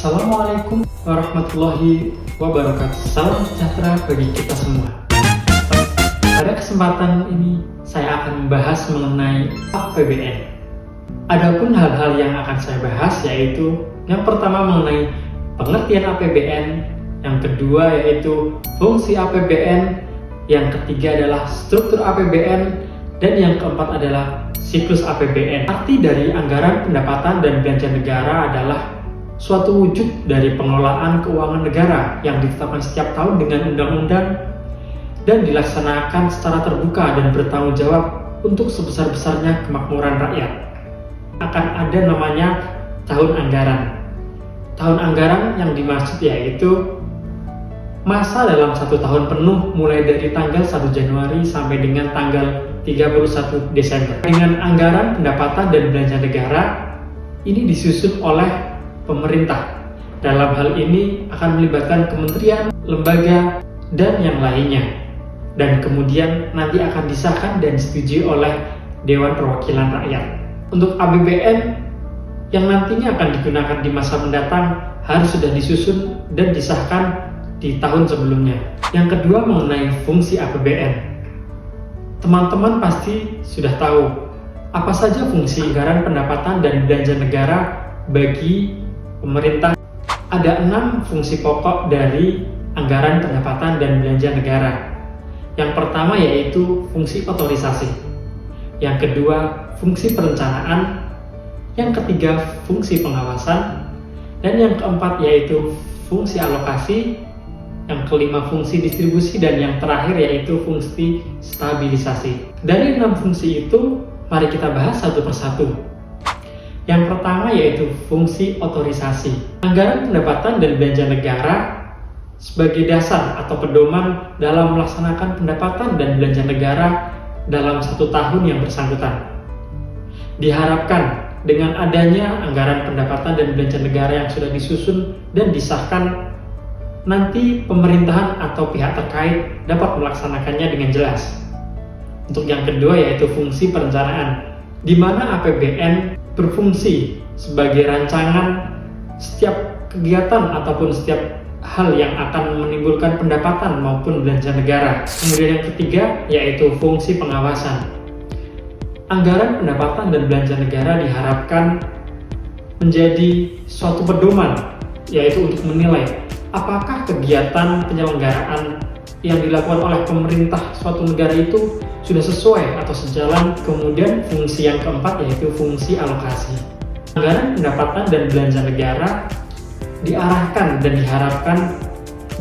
Assalamualaikum warahmatullahi wabarakatuh. Salam sejahtera bagi kita semua. Pada kesempatan ini saya akan membahas mengenai APBN. Adapun hal-hal yang akan saya bahas yaitu yang pertama mengenai pengertian APBN, yang kedua yaitu fungsi APBN, yang ketiga adalah struktur APBN, dan yang keempat adalah siklus APBN. Arti dari anggaran pendapatan dan belanja negara adalah suatu wujud dari pengelolaan keuangan negara yang ditetapkan setiap tahun dengan undang-undang dan dilaksanakan secara terbuka dan bertanggung jawab untuk sebesar-besarnya kemakmuran rakyat. Akan ada namanya tahun anggaran. Tahun anggaran yang dimaksud yaitu masa dalam satu tahun penuh mulai dari tanggal 1 Januari sampai dengan tanggal 31 Desember. Dengan anggaran pendapatan dan belanja negara ini disusun oleh pemerintah. Dalam hal ini akan melibatkan kementerian, lembaga, dan yang lainnya. Dan kemudian nanti akan disahkan dan disetujui oleh Dewan Perwakilan Rakyat. Untuk APBN yang nantinya akan digunakan di masa mendatang harus sudah disusun dan disahkan di tahun sebelumnya. Yang kedua mengenai fungsi APBN. Teman-teman pasti sudah tahu apa saja fungsi anggaran pendapatan dan belanja negara bagi pemerintah. Ada 6 fungsi pokok dari anggaran pendapatan dan belanja negara. Yang pertama yaitu fungsi otorisasi. Yang kedua fungsi perencanaan. Yang ketiga fungsi pengawasan. Dan yang keempat yaitu fungsi alokasi. Yang kelima fungsi distribusi. Dan yang terakhir yaitu fungsi stabilisasi. Dari 6 fungsi itu mari kita bahas satu persatu. Yang pertama yaitu fungsi otorisasi. Anggaran pendapatan dan belanja negara sebagai dasar atau pedoman dalam melaksanakan pendapatan dan belanja negara dalam satu tahun yang bersangkutan. Diharapkan dengan adanya anggaran pendapatan dan belanja negara yang sudah disusun dan disahkan, nanti pemerintahan atau pihak terkait dapat melaksanakannya dengan jelas. Untuk yang kedua yaitu fungsi perencanaan, di mana APBN berfungsi sebagai rancangan setiap kegiatan ataupun setiap hal yang akan menimbulkan pendapatan maupun belanja negara. Kemudian yang ketiga yaitu fungsi pengawasan. Anggaran pendapatan dan belanja negara diharapkan menjadi suatu pedoman, yaitu untuk menilai apakah kegiatan penyelenggaraan yang dilakukan oleh pemerintah suatu negara itu sudah sesuai atau sejalan. Kemudian fungsi yang keempat yaitu fungsi alokasi. Anggaran pendapatan dan belanja negara diarahkan dan diharapkan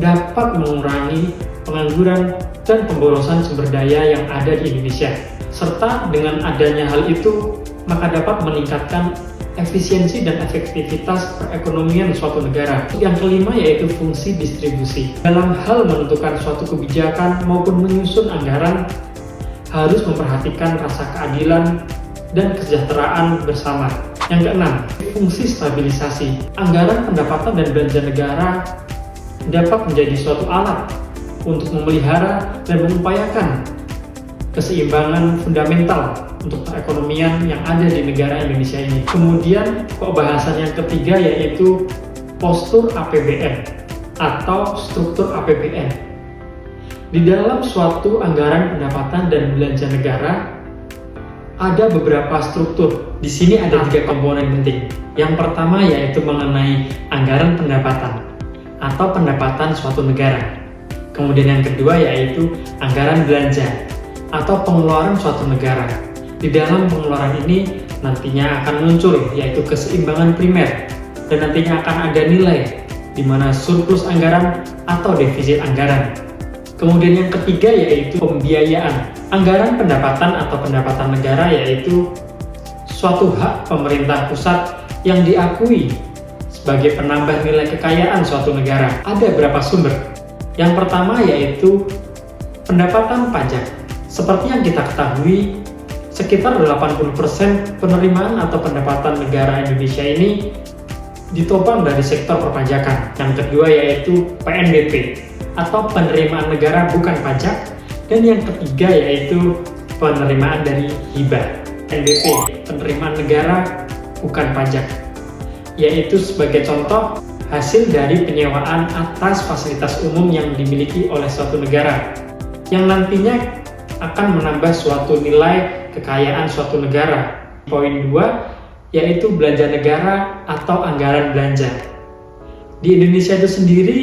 dapat mengurangi pengangguran dan pemborosan sumber daya yang ada di Indonesia. Serta dengan adanya hal itu, maka dapat meningkatkan efisiensi dan efektivitas perekonomian suatu negara. Yang kelima yaitu fungsi distribusi. Dalam hal menentukan suatu kebijakan maupun menyusun anggaran, harus memperhatikan rasa keadilan dan kesejahteraan bersama. Yang keenam, fungsi stabilisasi. Anggaran pendapatan dan belanja negara dapat menjadi suatu alat untuk memelihara dan mengupayakan keseimbangan fundamental untuk perekonomian yang ada di negara Indonesia ini. Kemudian pembahasan yang ketiga yaitu postur APBN atau struktur APBN. Di dalam suatu anggaran pendapatan dan belanja negara ada beberapa struktur. Di sini ada 3 komponen penting. Yang pertama yaitu mengenai anggaran pendapatan atau pendapatan suatu negara. Kemudian yang kedua yaitu anggaran belanja atau pengeluaran suatu negara. Di dalam pengeluaran ini nantinya akan muncul yaitu keseimbangan primer, dan nantinya akan ada nilai di mana surplus anggaran atau defisit anggaran. Kemudian yang ketiga yaitu pembiayaan. Anggaran pendapatan atau pendapatan negara yaitu suatu hak pemerintah pusat yang diakui sebagai penambah nilai kekayaan suatu negara. Ada beberapa sumber. Yang pertama yaitu pendapatan pajak. Seperti yang kita ketahui, sekitar 80% penerimaan atau pendapatan negara Indonesia ini ditopang dari sektor perpajakan. Yang kedua yaitu PNBP atau penerimaan negara bukan pajak. Dan yang ketiga yaitu penerimaan dari hibah. PNBP, penerimaan negara bukan pajak. Yaitu sebagai contoh hasil dari penyewaan atas fasilitas umum yang dimiliki oleh suatu negara, yang nantinya akan menambah suatu nilai kekayaan suatu negara. Poin 2, yaitu belanja negara atau anggaran belanja. Di Indonesia itu sendiri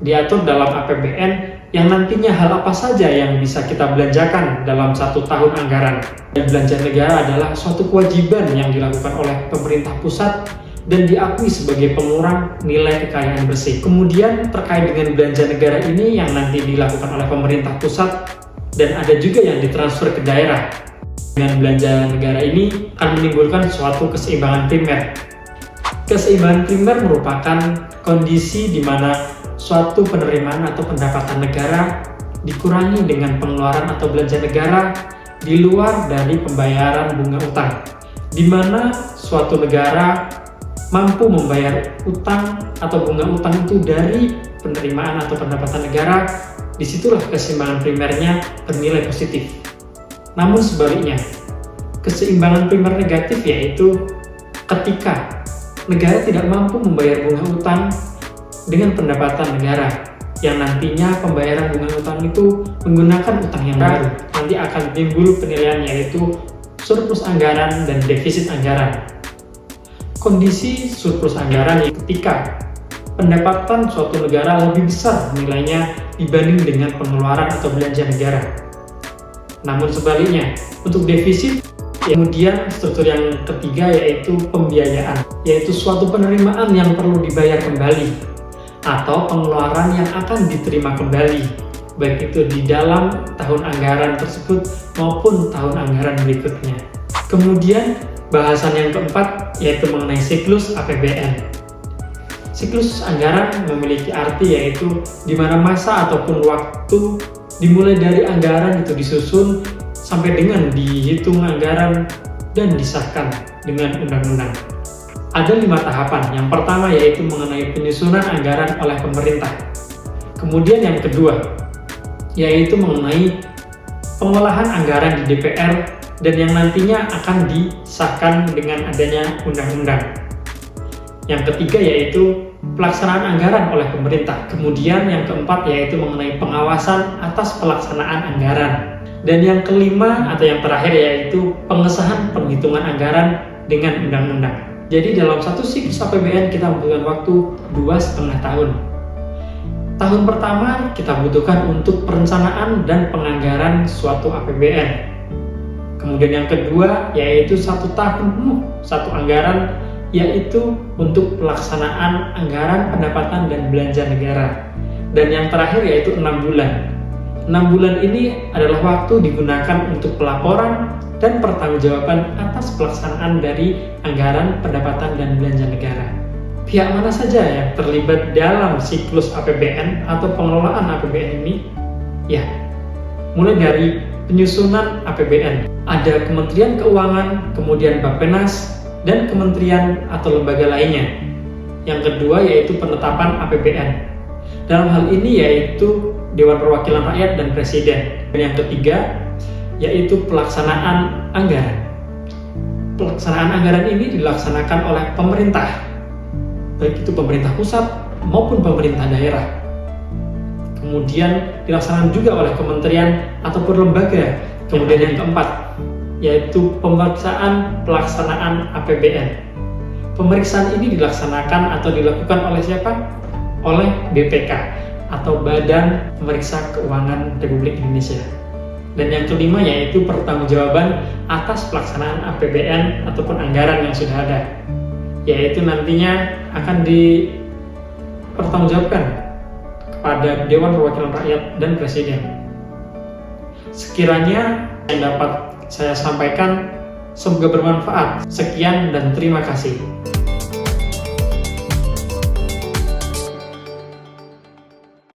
diatur dalam APBN yang nantinya hal apa saja yang bisa kita belanjakan dalam 1 tahun anggaran. Dan belanja negara adalah suatu kewajiban yang dilakukan oleh pemerintah pusat dan diakui sebagai pengurang nilai kekayaan bersih. Kemudian terkait dengan belanja negara ini yang nanti dilakukan oleh pemerintah pusat dan ada juga yang ditransfer ke daerah. Dengan belanja negara ini akan menimbulkan suatu keseimbangan primer. Keseimbangan primer merupakan kondisi di mana suatu penerimaan atau pendapatan negara dikurangi dengan pengeluaran atau belanja negara di luar dari pembayaran bunga utang, di mana suatu negara mampu membayar utang atau bunga utang itu dari penerimaan atau pendapatan negara. Disitulah keseimbangan primernya bernilai positif. Namun sebaliknya, keseimbangan primer negatif yaitu ketika negara tidak mampu membayar bunga utang dengan pendapatan negara, yang nantinya pembayaran bunga utang itu menggunakan utang yang baru. Nanti akan timbul penilaian yaitu surplus anggaran dan defisit anggaran. Kondisi surplus anggaran ketika pendapatan suatu negara lebih besar nilainya dibanding dengan pengeluaran atau belanja negara. Namun sebaliknya, untuk defisit, kemudian struktur yang ketiga yaitu pembiayaan, yaitu suatu penerimaan yang perlu dibayar kembali atau pengeluaran yang akan diterima kembali, baik itu di dalam tahun anggaran tersebut maupun tahun anggaran berikutnya. Kemudian bahasan yang keempat yaitu mengenai siklus APBN. Siklus anggaran memiliki arti yaitu di mana masa ataupun waktu dimulai dari anggaran itu disusun sampai dengan dihitung anggaran dan disahkan dengan undang-undang. Ada 5 tahapan. Yang pertama yaitu mengenai penyusunan anggaran oleh pemerintah. Kemudian yang kedua yaitu mengenai pengolahan anggaran di DPR dan yang nantinya akan disahkan dengan adanya undang-undang. Yang ketiga yaitu pelaksanaan anggaran oleh pemerintah. Kemudian yang keempat yaitu mengenai pengawasan atas pelaksanaan anggaran. Dan yang kelima atau yang terakhir yaitu pengesahan penghitungan anggaran dengan undang-undang. Jadi dalam satu siklus APBN kita membutuhkan waktu 2,5 tahun. Tahun pertama kita butuhkan untuk perencanaan dan penganggaran suatu APBN. Kemudian yang kedua yaitu 1 tahun penuh satu anggaran, yaitu untuk pelaksanaan anggaran pendapatan dan belanja negara. Dan yang terakhir yaitu 6 bulan. 6 bulan ini adalah waktu digunakan untuk pelaporan dan pertanggungjawaban atas pelaksanaan dari anggaran pendapatan dan belanja negara. Pihak mana saja yang terlibat dalam siklus APBN atau pengelolaan APBN ini? Ya, mulai dari penyusunan APBN. Ada Kementerian Keuangan, kemudian Bappenas, dan kementerian atau lembaga lainnya. Yang kedua yaitu penetapan APBN. Dalam hal ini yaitu Dewan Perwakilan Rakyat dan Presiden. Dan yang ketiga yaitu pelaksanaan anggaran. Pelaksanaan anggaran ini dilaksanakan oleh pemerintah, baik itu pemerintah pusat maupun pemerintah daerah. Kemudian dilaksanakan juga oleh kementerian ataupun lembaga. Kemudian yang keempat yaitu pemeriksaan pelaksanaan APBN. Pemeriksaan ini dilaksanakan atau dilakukan oleh siapa? Oleh BPK atau Badan Pemeriksa Keuangan Republik Indonesia. Dan yang kelima yaitu pertanggungjawaban atas pelaksanaan APBN ataupun anggaran yang sudah ada, yaitu nantinya akan dipertanggungjawabkan kepada Dewan Perwakilan Rakyat dan Presiden. Sekiranya yang dapat saya sampaikan semoga bermanfaat. Sekian dan terima kasih.